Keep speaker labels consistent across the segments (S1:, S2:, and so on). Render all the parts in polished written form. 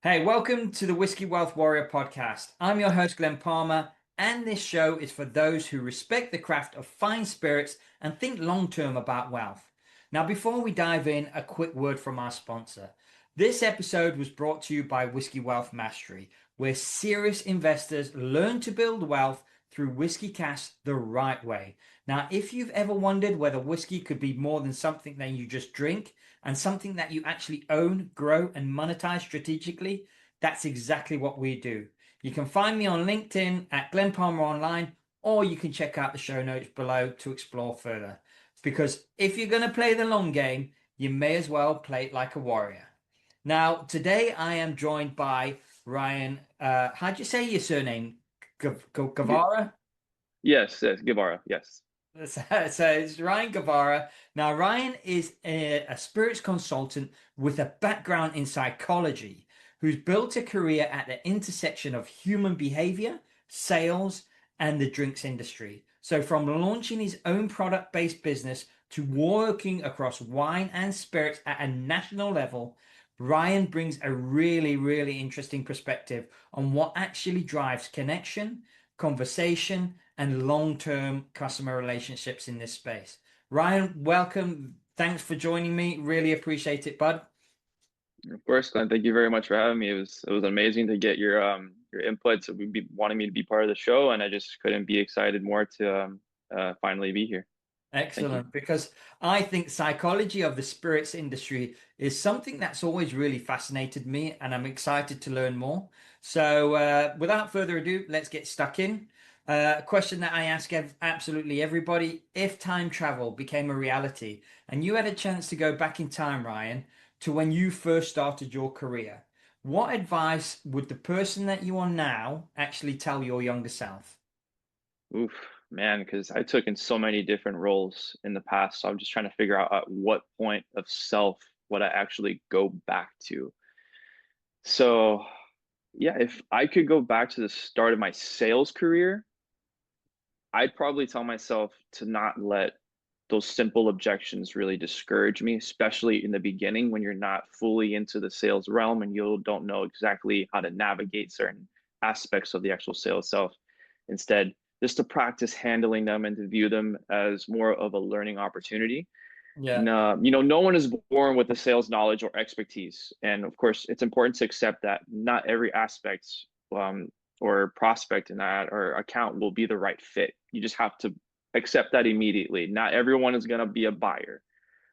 S1: Hey, welcome to the Whiskey Wealth Warrior podcast. I'm your host, Glen Palmer, and this show is for those who respect the craft of fine spirits and think long term about wealth. Now, before we dive in, a quick word from our sponsor. This episode was brought to you by Whiskey Wealth Mastery, where serious investors learn to build wealth through whiskey cash the right way. Now, if you've ever wondered whether whiskey could be more than something that you just drink, and something that you actually own, grow, and monetize strategically, that's exactly what we do. You can find me on LinkedIn at Glen Palmer Online, or you can check out the show notes below to explore further. Because if you're going to play the long game, you may as well play it like a warrior. Now, today I am joined by Ryan. How'd you say your surname?
S2: G-
S1: Guevara?
S2: yes, Guevara. Yes.
S1: So it's Ryan Guevara. Now, Ryan is a spirits consultant with a background in psychology who's built a career at the intersection of human behavior, sales, and the drinks industry. So, from launching his own product based business to working across wine and spirits at a national level, Ryan brings a really interesting perspective on what actually drives connection, conversation, and long-term customer relationships in this space. Ryan, welcome. Thanks for joining me. Really appreciate it, bud.
S2: Of course, Glenn. Thank you very much for having me. It was amazing to get your inputs. We'd be wanting me to be part of the show, and I just couldn't be excited more to finally be here. Thank you.
S1: Excellent, because I think psychology of the spirits industry is something that's always really fascinated me, and I'm excited to learn more. So, without further ado, let's get stuck in. A question that I ask absolutely everybody: if time travel became a reality and you had a chance to go back in time, Ryan, to when you first started your career, what advice would the person that you are now actually tell your younger self?
S2: Oof, man, because I took in so many different roles in the past, so I'm just trying to figure out at what point of self would I actually go back to. So, yeah, if I could go back to the start of my sales career, I'd probably tell myself to not let those simple objections really discourage me, especially in the beginning when you're not fully into the sales realm and you don't know exactly how to navigate certain aspects of the actual sale itself. Instead, just to practice handling them and to view them as more of a learning opportunity.
S1: Yeah,
S2: No, no one is born with the sales knowledge or expertise. And of course, it's important to accept that not every aspect um, or prospect in that or account will be the right fit. You just have to accept that immediately. Not everyone is going to be a buyer.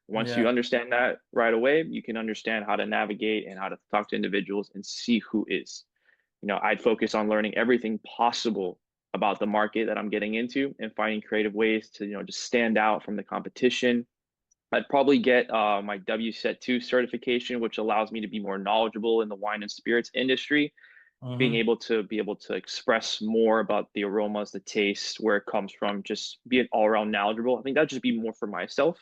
S2: Once you
S1: yeah,
S2: understand that right away, you can understand how to navigate and how to talk to individuals and see who is. I'd focus on learning everything possible about the market that I'm getting into and finding creative ways to, just stand out from the competition. I'd probably get my WSET2 certification, which allows me to be more knowledgeable in the wine and spirits industry, being
S1: hmm,
S2: able to express more about the aromas, the taste, where it comes from, just being all around knowledgeable. I think that'd just be more for myself.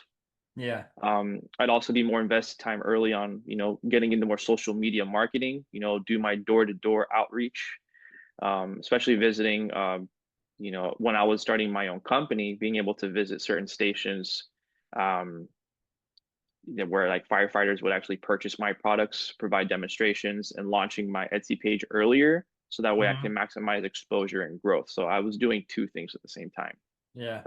S1: yeah.
S2: I'd also be more invested time early on, getting into more social media marketing, do my door-to-door outreach, especially visiting, when I was starting my own company, being able to visit certain stations, um, where like firefighters would actually purchase my products, provide demonstrations, and launching my Etsy page earlier. So that way I
S1: Hmm.
S2: can maximize exposure and growth. So I was doing two things at the same time.
S1: Yeah.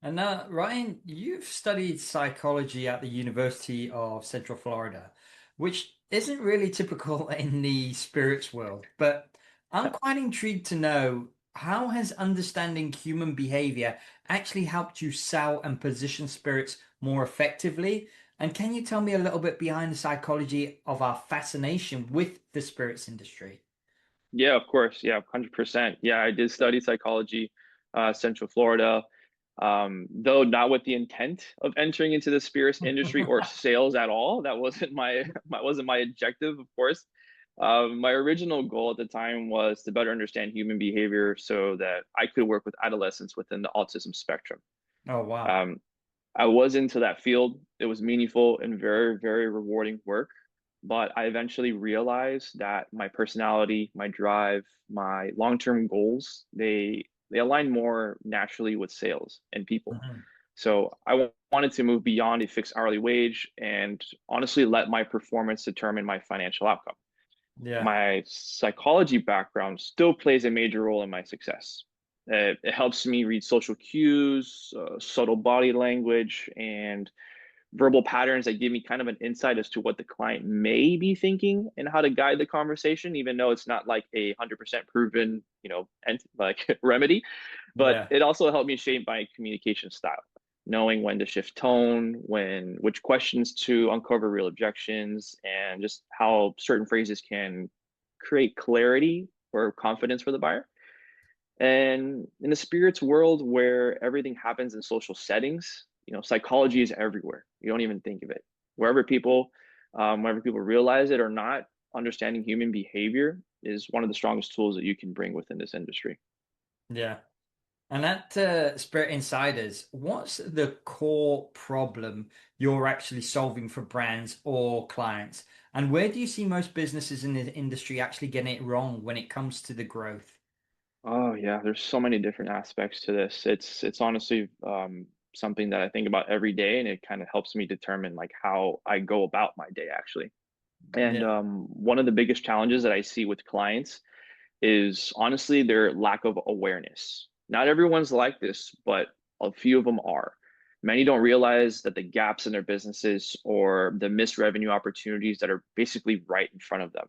S1: And Ryan, you've studied psychology at the University of Central Florida, which isn't really typical in the spirits world. But I'm quite intrigued to know, how has understanding human behavior actually helped you sell and position spirits more effectively? And can you tell me a little bit behind the psychology of our fascination with the spirits industry?
S2: Yeah, of course. Yeah, 100%. Yeah, I did study psychology, Central Florida, though not with the intent of entering into the spirits industry or sales at all. That wasn't my objective, of course. My original goal at the time was to better understand human behavior so that I could work with adolescents within the autism spectrum.
S1: Oh, wow.
S2: Um, I was into that field. It was meaningful and very rewarding work. But I eventually realized that my personality, my drive, my long-term goals, they align more naturally with sales and people.
S1: Mhm.
S2: So I wanted to move beyond a fixed hourly wage and honestly let my performance determine my financial outcome.
S1: Yeah.
S2: My psychology background still plays a major role in my success. It helps me read social cues, subtle body language, and verbal patterns that give me kind of an insight as to what the client may be thinking and how to guide the conversation, even though it's not like a 100% proven, and like remedy. But
S1: Yeah.
S2: it also helped me shape my communication style, knowing when to shift tone, which questions to uncover real objections, and just how certain phrases can create clarity or confidence for the buyer. And in the spirits world where everything happens in social settings, psychology is everywhere. You don't even think of it. Wherever people realize it or not, understanding human behavior is one of the strongest tools that you can bring within this industry.
S1: Yeah. And at Spirit Insiders, what's the core problem you're actually solving for brands or clients? And where do you see most businesses in the industry actually getting it wrong when it comes to the growth?
S2: Oh yeah, there's so many different aspects to this. It's honestly something that I think about every day, and it kind of helps me determine like how I go about my day actually. And
S1: Yeah.
S2: one of the biggest challenges that I see with clients is honestly their lack of awareness. Not everyone's like this, but a few of them are. Many don't realize that the gaps in their businesses or the missed revenue opportunities that are basically right in front of them.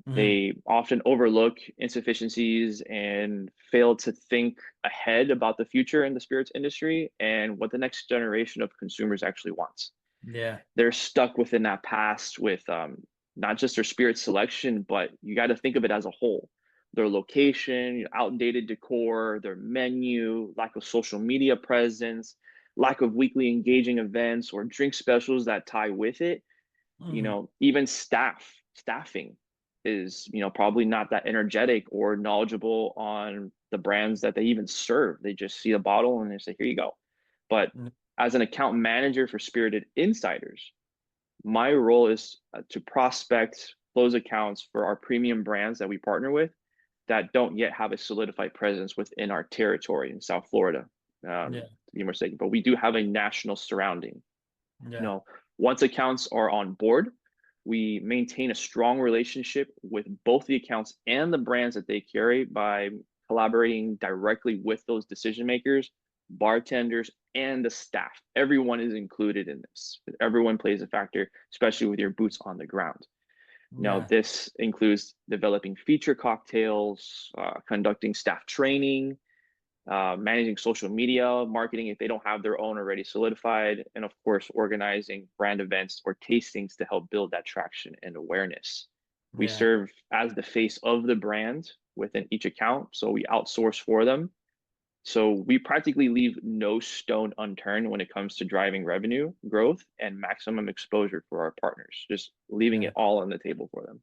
S1: Mhm.
S2: They often overlook insufficiencies and fail to think ahead about the future in the spirits industry and what the next generation of consumers actually wants.
S1: Yeah.
S2: They're stuck within that past with not just their spirit selection, but you got to think of it as a whole. Their location, outdated decor, their menu, lack of social media presence, lack of weekly engaging events or drink specials that tie with it.
S1: Mhm.
S2: Even staffing is, probably not that energetic or knowledgeable on the brands that they even serve. They just see a bottle and they say, here you go. But as an account manager for Spirited Insiders, my role is to prospect those accounts for our premium brands that we partner with that don't yet have a solidified presence within our territory in South Florida,
S1: Yeah.
S2: to be more mistaken. But we do have a national surrounding. You
S1: Yeah.
S2: know, Once accounts are on board, we maintain a strong relationship with both the accounts and the brands that they carry by collaborating directly with those decision makers, bartenders, and the staff. Everyone is included in this. Everyone plays a factor, especially with your boots on the ground.
S1: Yeah.
S2: This includes developing feature cocktails, conducting staff training, managing social media marketing if they don't have their own already solidified, and of course, organizing brand events or tastings to help build that traction and awareness. We
S1: Yeah.
S2: serve as the face of the brand within each account, so we outsource for them. So we practically leave no stone unturned when it comes to driving revenue growth and maximum exposure for our partners, just leaving
S1: Yeah.
S2: it all on the table for them.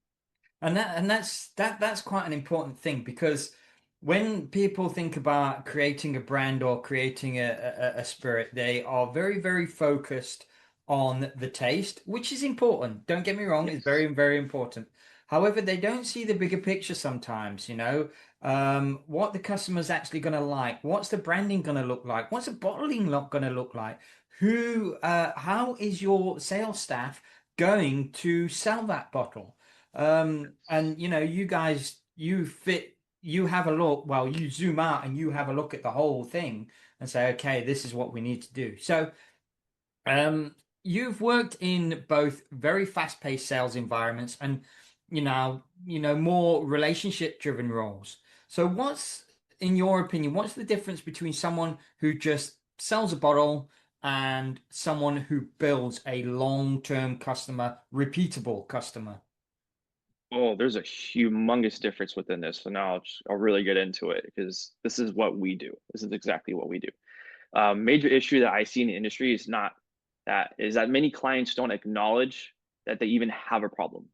S1: And that's quite an important thing because when people think about creating a brand or creating a spirit, they are very, very focused on the taste, which is important. Don't get me wrong, it's
S2: Yes.
S1: very, very important. However, they don't see the bigger picture sometimes, what the customer's actually going to like, what's the branding going to look like, what's the bottling look going to look like, how is your sales staff going to sell that bottle? And you guys, you have a look, well, you zoom out and you have a look at the whole thing and say, okay, this is what we need to do. So, um, you've worked in both very fast-paced sales environments and, more relationship-driven roles. So in your opinion, what's the difference between someone who just sells a bottle and someone who builds a long-term customer, repeatable customer?
S2: Oh, there's a humongous difference within this. So now I'll really get into it because this is what we do. This is exactly what we do. Major issue that I see in the industry is that many clients don't acknowledge that they even have a problem.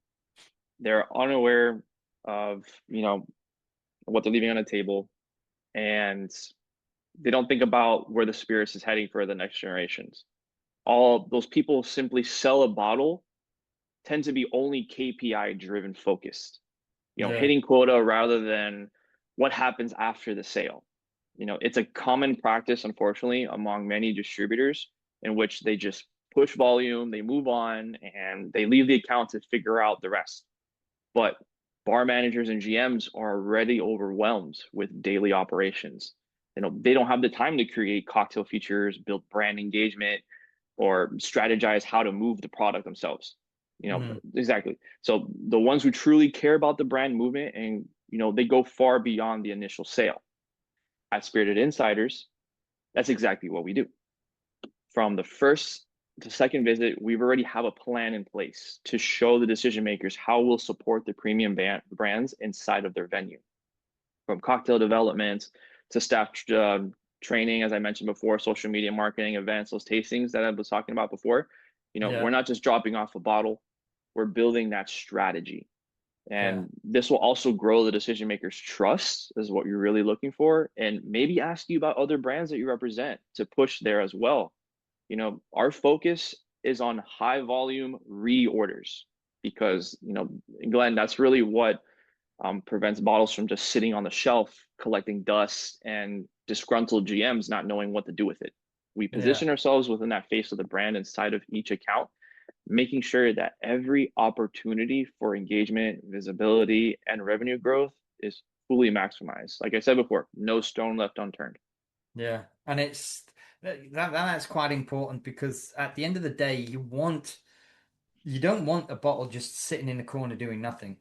S2: They're unaware of, what they're leaving on the table, and they don't think about where the spirits is heading for the next generations. All those people simply sell a bottle tend to be only KPI driven focused,
S1: Yeah,
S2: hitting quota rather than what happens after the sale. It's a common practice, unfortunately, among many distributors in which they just push volume, they move on, and they leave the account to figure out the rest. But bar managers and GMs are already overwhelmed with daily operations. They don't have the time to create cocktail features, build brand engagement, or strategize how to move the product themselves. Exactly. So the ones who truly care about the brand movement and they go far beyond the initial sale. At Spirited Insiders, that's exactly what we do. From the first to second visit, we already have a plan in place to show the decision makers how we'll support the premium brands inside of their venue. From cocktail development to staff training, as I mentioned before, social media marketing, events, those tastings that I was talking about before.
S1: Yeah.
S2: We're not just dropping off a bottle, we're building that strategy.
S1: Yeah.
S2: And this will also grow the decision makers' trust, is what you're really looking for, and maybe ask you about other brands that you represent to push there as well. Our focus is on high volume reorders because, Glenn, that's really what prevents bottles from just sitting on the shelf, collecting dust and disgruntled GMs not knowing what to do with it. We
S1: Yeah.
S2: position ourselves within that face of the brand inside of each account, making sure that every opportunity for engagement, visibility, and revenue growth is fully maximized. Like I said before, no stone left unturned.
S1: Yeah. And that's quite important because at the end of the day, you don't want a bottle just sitting in the corner doing nothing.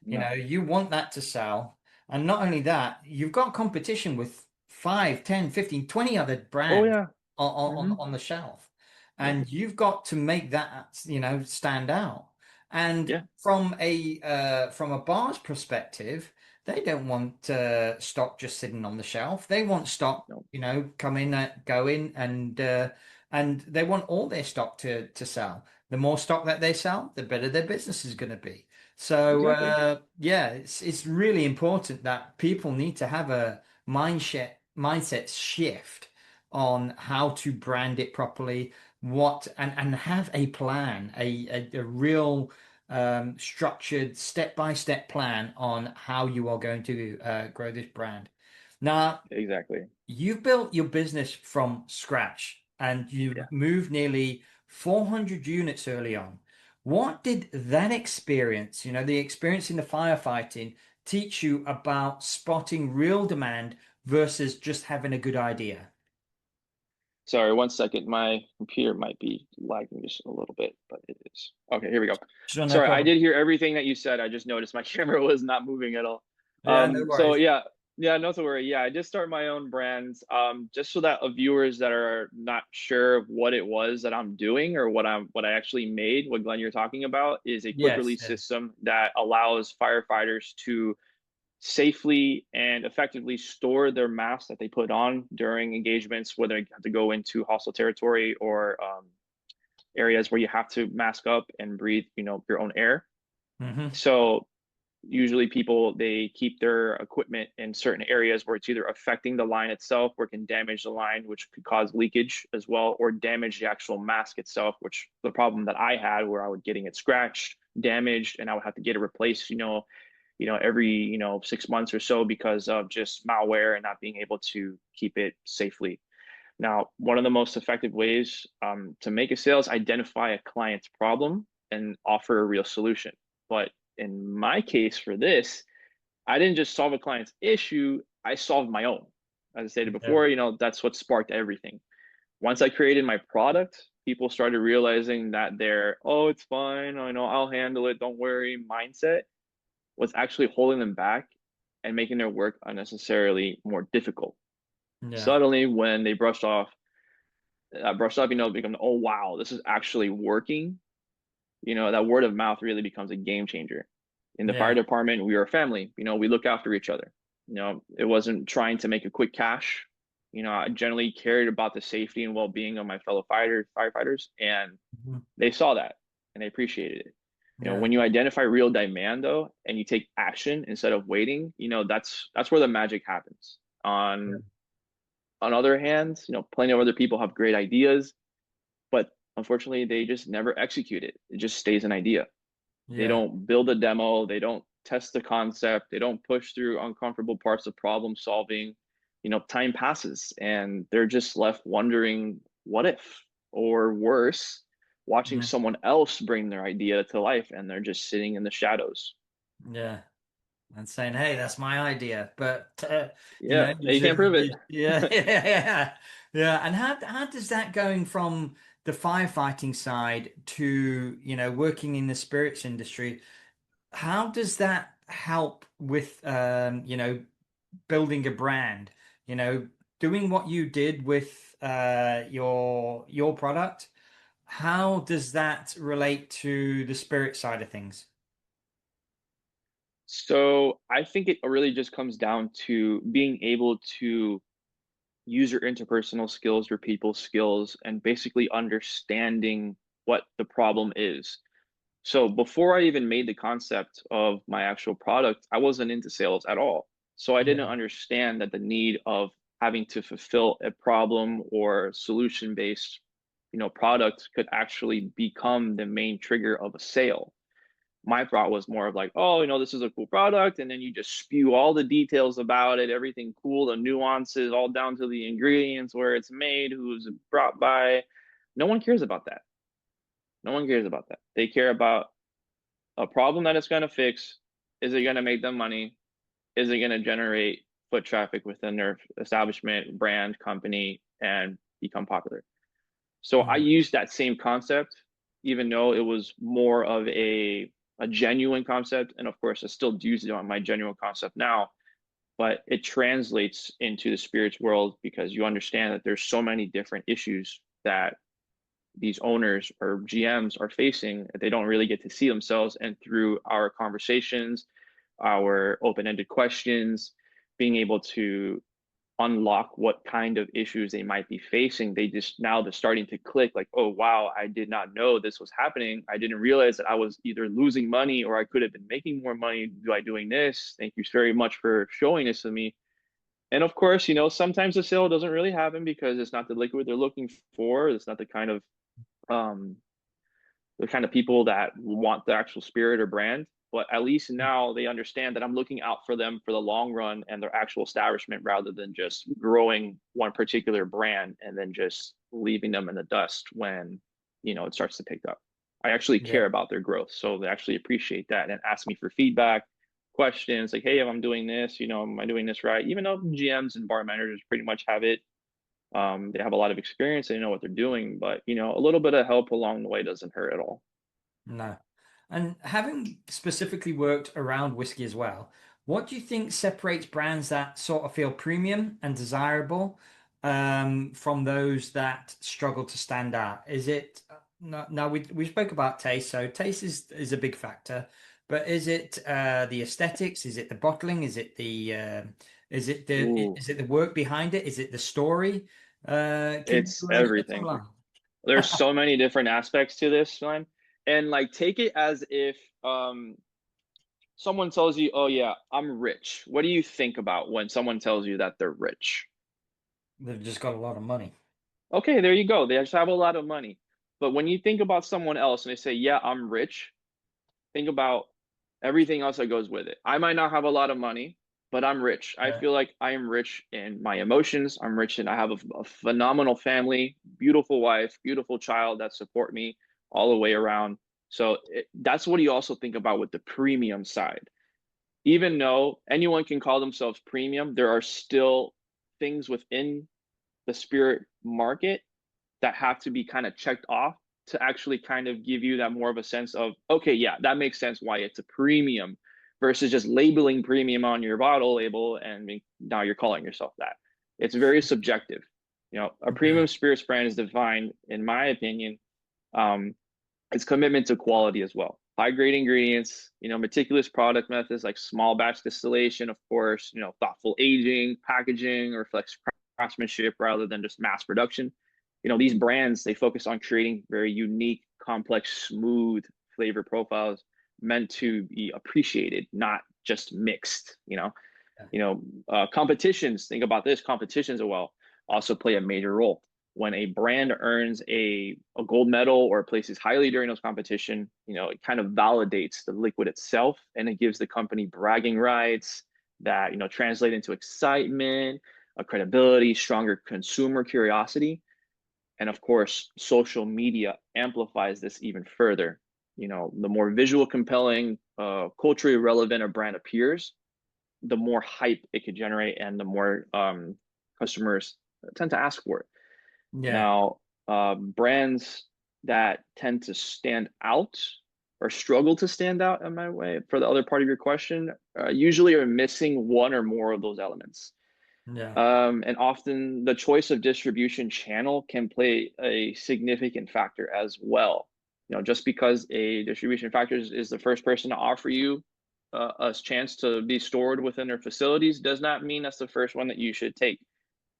S2: No.
S1: You want that to sell. And not only that, you've got competition with 5, 10, 15, 20 other
S2: Oh
S1: brands
S2: yeah.
S1: on,
S2: Mm-hmm.
S1: on the shelf.
S2: Yep.
S1: And you've got to make that, stand out. And
S2: Yeah.
S1: from a bar's perspective, they don't want stock just sitting on the shelf. They want stock,
S2: No.
S1: come in, go in, and they want all their stock to sell. The more stock that they sell, the better their business is going to be. So
S2: Exactly.
S1: yeah, it's really important that people need to have a mindset shift on how to brand it properly, and have a plan, a real structured step-by-step plan on how you are going to grow this brand. Now,
S2: Exactly.
S1: you've built your business from scratch and
S2: Yeah.
S1: you've moved nearly 400 units early on. What did that experience, the experience in the firefighting, teach you about spotting real demand versus just having a good idea?
S2: Sorry, 1 second. My computer might be lagging just a little bit, but it is. Okay, here we go.
S1: Sure, no
S2: Sorry, I
S1: problem.
S2: did hear everything that you said. I just noticed my camera was not moving at all.
S1: Yeah, no
S2: So
S1: worries.
S2: yeah, yeah, no to worry. Yeah, I did start my own brands. Just so that viewers that are not sure of what it was that I'm doing or what I actually made, what Glenn you're talking about, is a quick
S1: Yes,
S2: release
S1: yes.
S2: system that allows firefighters to safely and effectively store their masks that they put on during engagements, whether they have to go into hostile territory or areas where you have to mask up and breathe, your own air.
S1: Hmm.
S2: So usually people they keep their equipment in certain areas where it's either affecting the line itself, or it can damage the line, which could cause leakage as well, or damage the actual mask itself, which the problem that I had where I was getting it scratched, damaged, and I would have to get it replaced, every 6 months or so because of just malware and not being able to keep it safely. Now, one of the most effective ways to make a sale is identify a client's problem and offer a real solution. But in my case for this, I didn't just solve a client's issue, I solved my own. As I stated
S1: Yeah.
S2: before, that's what sparked everything. Once I created my product, people started realizing that oh, it's fine, I know I'll handle it, don't worry mindset was actually holding them back and making their work unnecessarily more difficult.
S1: Yeah.
S2: Suddenly, when they brushed up, become, oh wow, this is actually working. That word of mouth really becomes a game changer. In the fire
S1: Yeah.
S2: department, we are a family. We look after each other. It wasn't trying to make a quick cash. I generally cared about the safety and well-being of my fellow firefighters, and
S1: Mhm.
S2: they saw that and they appreciated it.
S1: Yeah.
S2: When you identify real demand though, and you take action instead of waiting, that's where the magic happens.
S1: Yeah.
S2: On other hands, plenty of other people have great ideas, but unfortunately they just never execute it. It just stays an idea. They
S1: Yeah.
S2: don't build a demo, they don't test the concept, they don't push through uncomfortable parts of problem solving. Time passes and they're just left wondering what if, or worse, watching
S1: Mhm.
S2: someone else bring their idea to life and they're just sitting in the shadows.
S1: Yeah. and saying, "Hey, that's my idea," but
S2: Yeah, you can't prove it.
S1: yeah, yeah, yeah. And how does that going from the firefighting side to working in the spirits industry? How does that help with building a brand? You know, doing what you did with your product. How does that relate to the spirit side of things?
S2: So I think it really just comes down to being able to use your interpersonal skills, your people skills, and basically understanding what the problem is. So before I even made the concept of my actual product, I wasn't into sales at all. So I didn't
S1: Yeah.
S2: understand that the need of having to fulfill a problem or solution based, product could actually become the main trigger of a sale. My thought was more of like, oh, this is a cool product, and then you just spew all the details about it, everything cool, the nuances, all down to the ingredients, where it's made, who's brought by. No one cares about that. No one cares about that. They care about a problem that it's going to fix. Is it going to make them money? Is it going to generate foot traffic within their establishment, brand, company, and become popular? So I
S1: Mm.
S2: used that same concept, even though it was more of a genuine concept. And of course, I still use it on my genuine concept now, but it translates into the spirits world because you understand that there's so many different issues that these owners or GMs are facing that they don't really get to see themselves. And through our conversations, our open-ended questions, being able to unlock what kind of issues they might be facing, they're starting to click like, oh wow, I did not know this was happening. I didn't realize that I was either losing money or I could have been making more money by doing this. Thank you very much for showing this to me. And of course, sometimes the sale doesn't really happen because it's not the liquid they're looking for. It's not um the kind of people that want the actual spirit or brand. But at least now they understand that I'm looking out for them for the long run and their actual establishment rather than just growing one particular brand and then just leaving them in the dust when, it starts to pick up. I actually care
S1: Yeah.
S2: about their growth. So they actually appreciate that and ask me for feedback, questions like, hey, if I'm doing this, am I doing this right? Even though GMs and bar managers pretty much have it, they have a lot of experience, they know what they're doing, but a little bit of help along the way doesn't hurt at all.
S1: No. And having specifically worked around whiskey as well, what do you think separates brands that sort of feel premium and desirable from those that struggle to stand out? Is it no, we spoke about taste, so taste is a big factor, but is it the aesthetics? Is it the bottling?
S2: Ooh,
S1: is it the work behind it? Is it the story? Can
S2: it's
S1: you shed some
S2: everything.
S1: light?
S2: There's so many different aspects to this one. And like take it as if someone tells you, "Oh yeah, I'm rich." What do you think about when someone tells you that they're rich?
S1: They've just got a lot of money.
S2: Okay, there you go. They just have a lot of money. But when you think about someone else and they say, "Yeah, I'm rich," think about everything else that goes with it. I might not have a lot of money, but I'm rich. I
S1: Yeah.
S2: feel like I am rich in my emotions. I'm rich and I have a phenomenal family, beautiful wife, beautiful child that support me all the way around. So that's what you also think about with the premium side. Even though anyone can call themselves premium, there are still things within the spirit market that have to be kind of checked off to actually kind of give you that more of a sense of, okay, yeah, that makes sense why it's a premium versus just labeling premium on your bottle label and now you're calling yourself that. It's very subjective. A
S1: Yeah.
S2: premium spirits brand is defined, in my opinion, um, its commitment to quality as well. High grade ingredients, meticulous product methods like small batch distillation, of course, thoughtful aging, packaging reflects craftsmanship rather than just mass production. These brands, they focus on creating very unique, complex, smooth flavor profiles meant to be appreciated, not just mixed, competitions, think about this, competitions as well also play a major role. When a brand earns a gold medal or places highly during those competition, it kind of validates the liquid itself and it gives the company bragging rights that, translate into excitement, a credibility, stronger consumer curiosity. And of course, social media amplifies this even further. The more visual compelling, culturally relevant a brand appears, the more hype it could generate and the more customers tend to ask for it.
S1: Yeah.
S2: Now, brands that tend to stand out or struggle to stand out in my way, for the other part of your question, usually are missing one or more of those elements.
S1: Yeah.
S2: And often the choice of distribution channel can play a significant factor as well. Just because a distribution factor is the first person to offer you a chance to be stored within their facilities does not mean that's the first one that you should take.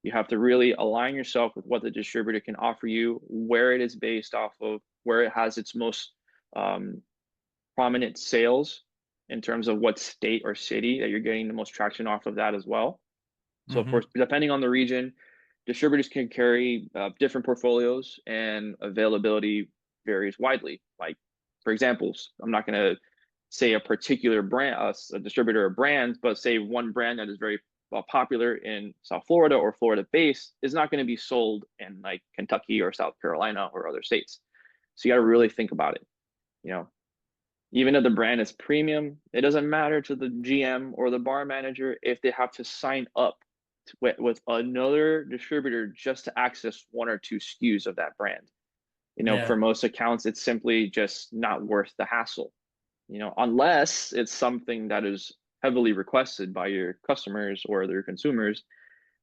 S2: You have to really align yourself with what the distributor can offer you, where it is based off of, where it has its most prominent sales in terms of what state or city that you're getting the most traction off of that as well. So of
S1: Hmm.
S2: course, depending on the region, distributors can carry different portfolios and availability varies widely. Like, for examples, I'm not going to say a particular brand, a distributor or brand, but say one brand that is very popular in South Florida or Florida based is not going to be sold in like Kentucky or South Carolina or other states. So you got to really think about it. You know, even if the brand is premium, it doesn't matter to the GM or the bar manager if they have to sign up with another distributor just to access one or two SKUs of that brand.
S1: Yeah.
S2: For most accounts, it's simply just not worth the hassle, unless it's something that is heavily requested by your customers or their consumers.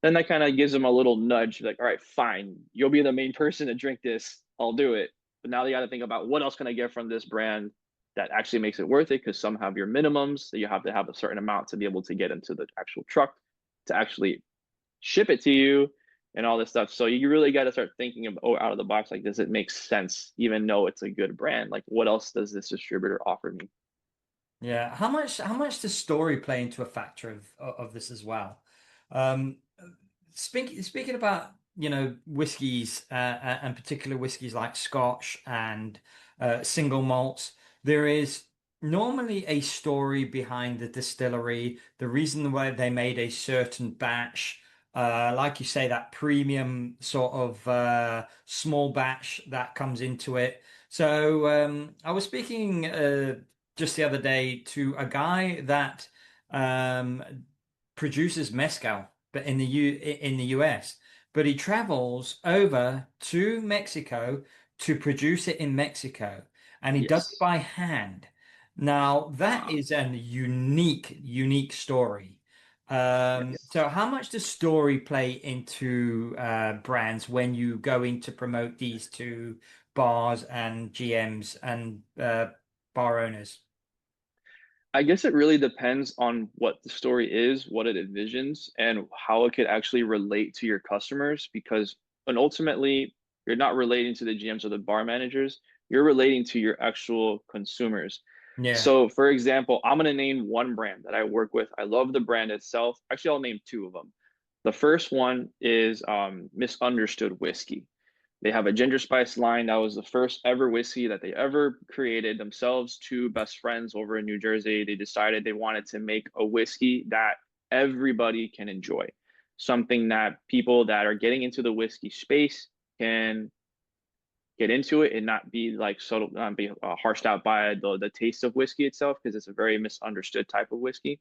S2: Then that kind of gives them a little nudge, like, all right, fine, you'll be the main person to drink this. I'll do it. But now you got to think about what else can I get from this brand that actually makes it worth it, because some have your minimums that you have to have a certain amount to be able to get into the actual truck to actually ship it to you and all this stuff. So you really got to start thinking of out of the box. Like, does it make sense, even though it's a good brand? Like, what else does this distributor offer me?
S1: Yeah. How much does story play into a factor of this as well? Um, speaking about, whiskeys, and particular whiskeys like Scotch and single malts, there is normally a story behind the distillery, the reason why they made a certain batch. Like you say, that premium sort of small batch that comes into it. So I was speaking just the other day to a guy that um, produces mezcal, but in the US, but he travels over to Mexico to produce it in Mexico, and he does it
S2: Yes.
S1: by hand. Now that
S2: Wow.
S1: is a unique story.
S2: Yes.
S1: So how much does story play into brands when you go in to promote these to bars and GMs and bar owners?
S2: I guess it really depends on what the story is, what it envisions, and how it could actually relate to your customers. And ultimately, you're not relating to the GMs or the bar managers, you're relating to your actual consumers.
S1: Yeah,
S2: So, for example, I'm going to name one brand that I work with. I love the brand itself. Actually, I'll name two of them. The first one is Misunderstood Whiskey. They have a ginger spice line that was the first ever whiskey that they ever created themselves. Two best friends over in New Jersey. They decided they wanted to make a whiskey that everybody can enjoy, something that people that are getting into the whiskey space can get into it and not be like not be harshed out by the taste of whiskey itself, because it's a very misunderstood type of whiskey.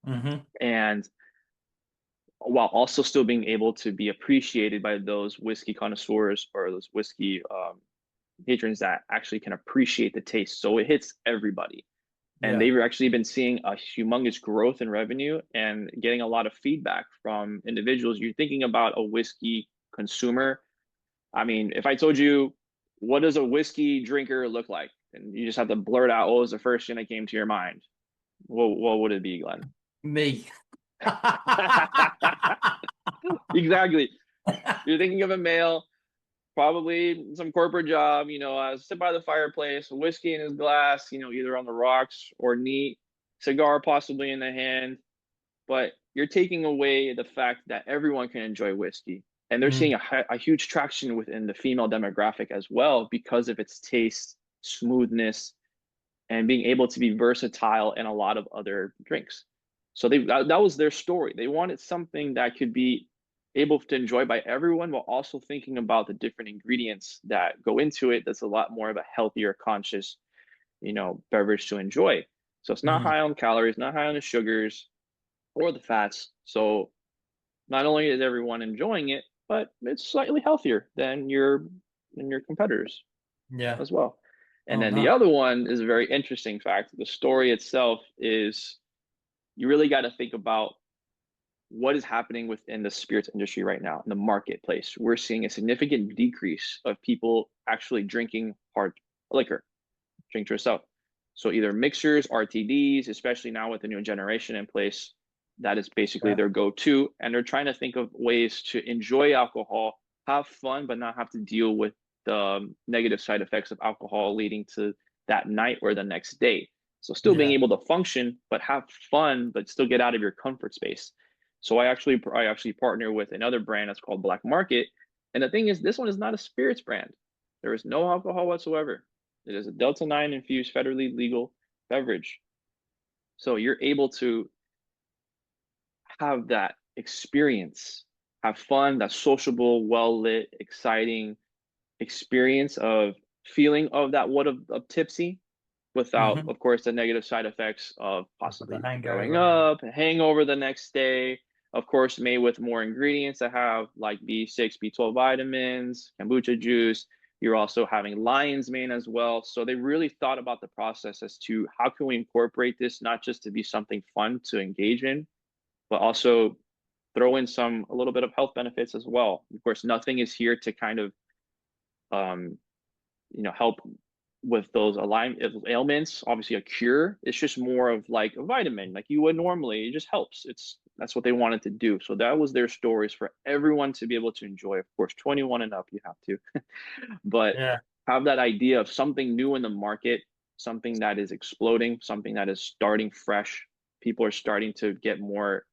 S1: hmm,
S2: And while also still being able to be appreciated by those whiskey connoisseurs or those whiskey patrons that actually can appreciate the taste. So it hits everybody. And
S1: yeah.
S2: they've actually been seeing a humongous growth in revenue and getting a lot of feedback from individuals. You're thinking about a whiskey consumer. I mean, if I told you, what does a whiskey drinker look like? And you just have to blurt out what was the first thing that came to your mind. What would it be, Glenn?
S1: Me.
S2: Exactly. You're thinking of a male, probably some corporate job, sit by the fireplace, whiskey in his glass, either on the rocks or neat, cigar possibly in the hand. But you're taking away the fact that everyone can enjoy whiskey. And they're seeing
S1: Mm,
S2: a huge traction within the female demographic as well because of its taste, smoothness, and being able to be versatile in a lot of other drinks. So that was their story. They wanted something that could be able to enjoy by everyone while also thinking about the different ingredients that go into it. That's a lot more of a healthier, conscious, beverage to enjoy. So it's not
S1: mm.
S2: high on calories, not high on the sugars, or the fats. So not only is everyone enjoying it, but it's slightly healthier than your competitors
S1: Yeah.
S2: as well. And
S1: Oh,
S2: then the
S1: no.
S2: other one is a very interesting fact. The story itself is you really got to think about what is happening within the spirits industry right now in the marketplace. We're seeing a significant decrease of people actually drinking hard liquor, drink to yourself. So either mixers, RTDs, especially now with the new generation in place, that is basically
S1: Yeah.
S2: their go-to. And they're trying to think of ways to enjoy alcohol, have fun, but not have to deal with the negative side effects of alcohol leading to that night or the next day. So still being
S1: Yeah.
S2: able to function, but have fun, but still get out of your comfort space. So I actually partner with another brand that's called Black Market. And the thing is, this one is not a spirits brand. There is no alcohol whatsoever. It is a Delta 9 infused federally legal beverage. So you're able to have that experience, have fun, that sociable, well lit, exciting experience of feeling of that what of tipsy without,
S1: Hmm.
S2: of course, the negative side effects of
S1: The
S2: possibly throwing
S1: hangover.
S2: up, hangover the next day. Of course, made with more ingredients that have like B6, B12 vitamins, kombucha juice. You're also having lion's mane as well. So they really thought about the process as to how can we incorporate this not just to be something fun to engage in, but also throw in some a little bit of health benefits as well. Of course, nothing is here to kind of um, help with those ailments. Obviously a cure, it's just more of like a vitamin like you would normally. It just helps. That's what they wanted to do. So that was their stories for everyone to be able to enjoy. Of course 21 and up, you have to but
S1: Yeah.
S2: have that idea of something new in the market, something that is exploding, something that is starting fresh. People are starting to get more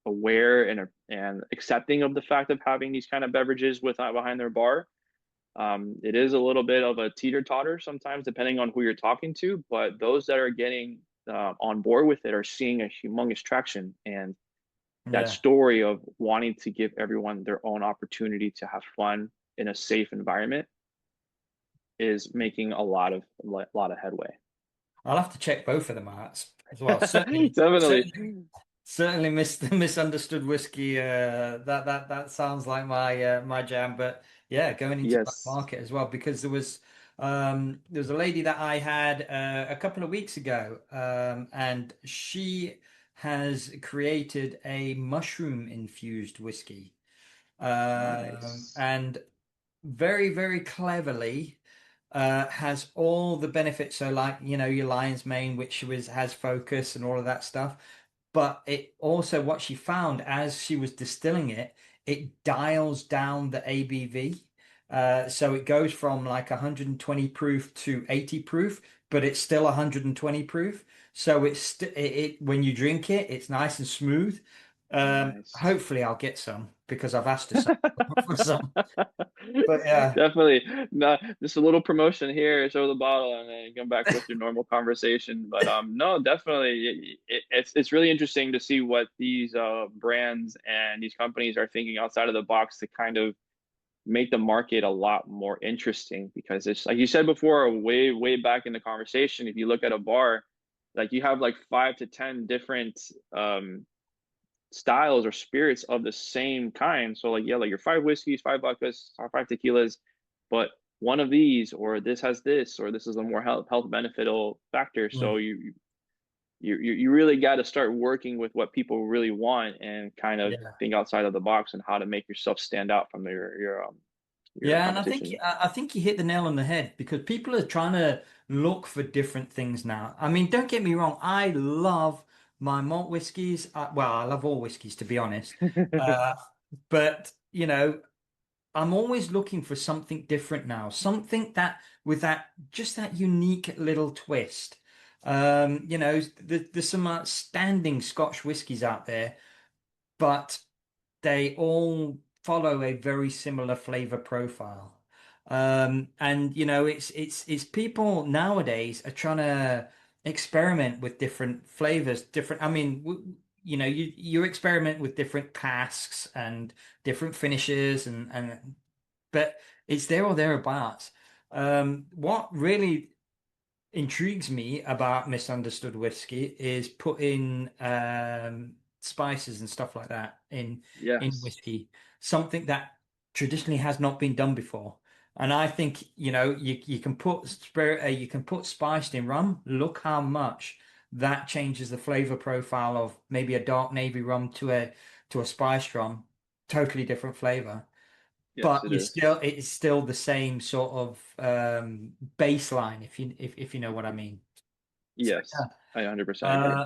S2: aware and accepting of the fact of having these kind of beverages with behind their bar. It is a little bit of a teeter totter sometimes, depending on who you're talking to, but those that are getting on board with it are seeing a humongous traction. And that
S1: Yeah.
S2: story of wanting to give everyone their own opportunity to have fun in a safe environment is making a lot of headway.
S1: I'll have to check both of them out as well. Certainly,
S2: Definitely.
S1: certainly misunderstood whiskey. That sounds like my jam. But yeah, going into black
S2: Yes.
S1: market as well because there was a lady that I had a couple of weeks ago, and she has created a mushroom infused whiskey,
S2: Nice.
S1: and very, very cleverly has all the benefits. So, like, your lion's mane, which has focus and all of that stuff. But it also, what she found as she was distilling it, it dials down the ABV. So it goes from like 120 proof to 80 proof, but it's still 120 proof. So it when you drink it, it's nice and smooth.
S2: Nice.
S1: Hopefully I'll get some because I've asked her some for some. But yeah.
S2: Definitely. Not just a little promotion here, show the bottle, and then come back with your normal conversation. But no, definitely, it's really interesting to see what these brands and these companies are thinking outside of the box to kind of make the market a lot more interesting. Because it's like you said before, way back in the conversation, if you look at a bar, like you have like 5 to 10 different styles or spirits of the same kind. So like yeah, like your five whiskeys, five vodkas, or five tequilas, but one of these or this has this or this is a more health beneficial factor. So
S1: Mm.
S2: you really got to start working with what people really want and kind of
S1: Yeah.
S2: think outside of the box and how to make yourself stand out from your
S1: Yeah, and
S2: competition.
S1: I think you hit the nail on the head because people are trying to look for different things now. I mean, don't get me wrong, I love my malt whiskeys. Well, I love all whiskeys to be honest. Uh, but I'm always looking for something different now, something that with that just that unique little twist. There's some outstanding Scotch whiskies out there, but they all follow a very similar flavor profile. And it's people nowadays are trying to experiment with different flavors, different. I mean, you experiment with different casks and different finishes, and but it's there or thereabouts. What really intrigues me about misunderstood whiskey is putting spices and stuff like that in
S2: Yes.
S1: whiskey, something that traditionally has not been done before. And I think, you can put you can put spiced in rum. Look how much that changes the flavor profile of maybe a dark navy rum to a spiced rum. Totally different flavor.
S2: Yes,
S1: But
S2: it is.
S1: it's still the same sort of baseline, if you know what I mean. So
S2: Yes, I 100% agree.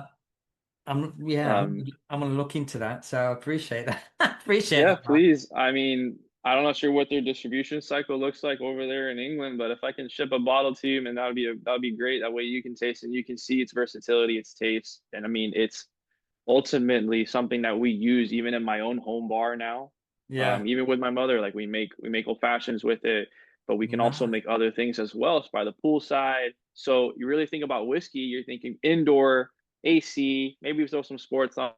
S1: uh, yeah,
S2: Um,
S1: I'm gonna look into that. So I appreciate that. Appreciate
S2: yeah,
S1: that, Ryan.
S2: please. I mean, I'm not sure what their distribution cycle looks like over there in England, but if I can ship a bottle to you, man, that would be great. That way you can taste and you can see its versatility, its taste, and I mean, it's ultimately something that we use even in my own home bar now.
S1: Yeah,
S2: Even with my mother, like we make old fashions with it, but we can also
S1: no,
S2: make other things as well. It's by the poolside. So you really think about whiskey, you're thinking indoor, AC, maybe throw some sports on.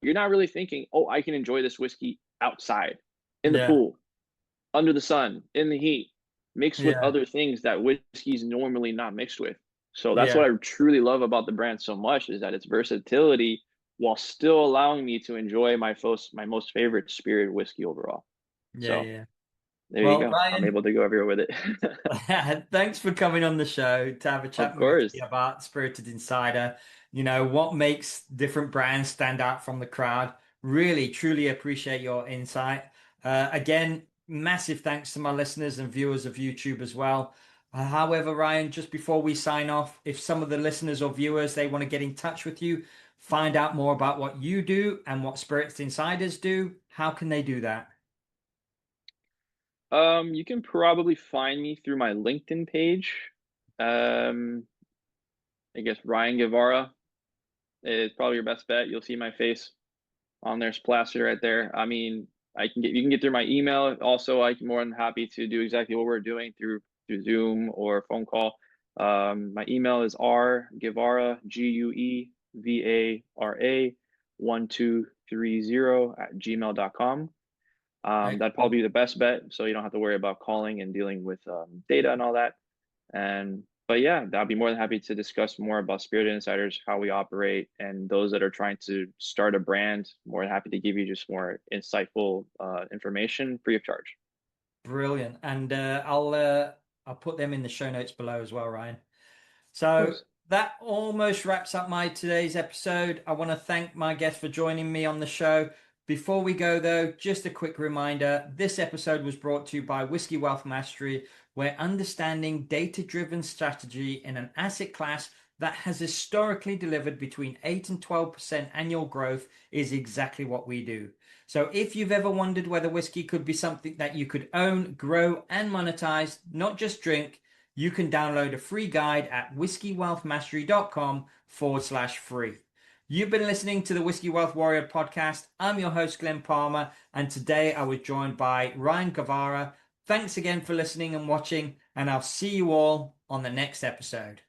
S2: You're not really thinking, oh, I can enjoy this whiskey outside, in the
S1: yeah,
S2: pool, under the sun, in the heat, mixed with
S1: yeah,
S2: other things that whiskey's normally not mixed with. So that's what
S1: yeah,
S2: I truly love about the brand so much is that its versatility while still allowing me to enjoy my most favorite spirit whiskey overall.
S1: yeah,
S2: So
S1: yeah.
S2: there you
S1: Well,
S2: go. I'm
S1: Ryan,
S2: able to go everywhere with it.
S1: thanks for coming on the show to have a
S2: Of
S1: chat with me
S2: course.
S1: about Spirited Insider. What makes different brands stand out from the crowd. Really, truly appreciate your insight. Again, massive thanks to my listeners and viewers of YouTube as well. However, Ryan, just before we sign off, if some of the listeners or viewers they want to get in touch with you, find out more about what you do and what Spirits Insiders do, how can they do that?
S2: You can probably find me through my LinkedIn page. Um, I guess Ryan Guevara is probably your best bet. You'll see my face on there, plastered right there. I mean, you can get through my email. Also, I'm more than happy to do exactly what we're doing through Zoom or phone call. My email is rguevara Guevara 1230 at gmail.com. That'd
S1: Excellent.
S2: probably be the best bet, so you don't have to worry about calling and dealing with data and all that. And but yeah, I'd be more than happy to discuss more about Spirit Insiders, how we operate, and those that are trying to start a brand. More than happy to give you just more insightful information free of charge.
S1: Brilliant. And I'll put them in the show notes below as well, Ryan.
S2: Of
S1: So
S2: course.
S1: that almost wraps up my today's episode. I want to thank my guest for joining me on the show. Before we go though, just a quick reminder, this episode was brought to you by Whiskey Wealth Mastery, where understanding data-driven strategy in an asset class that has historically delivered between 8 and 12% annual growth is exactly what we do. So if you've ever wondered whether whiskey could be something that you could own, grow, and monetize, not just drink, you can download a free guide at whiskeywealthmastery.com/free. You've been listening to the Whiskey Wealth Warrior podcast. I'm your host, Glen Palmer, and today I was joined by Ryan Guevara. Thanks again for listening and watching, and I'll see you all on the next episode.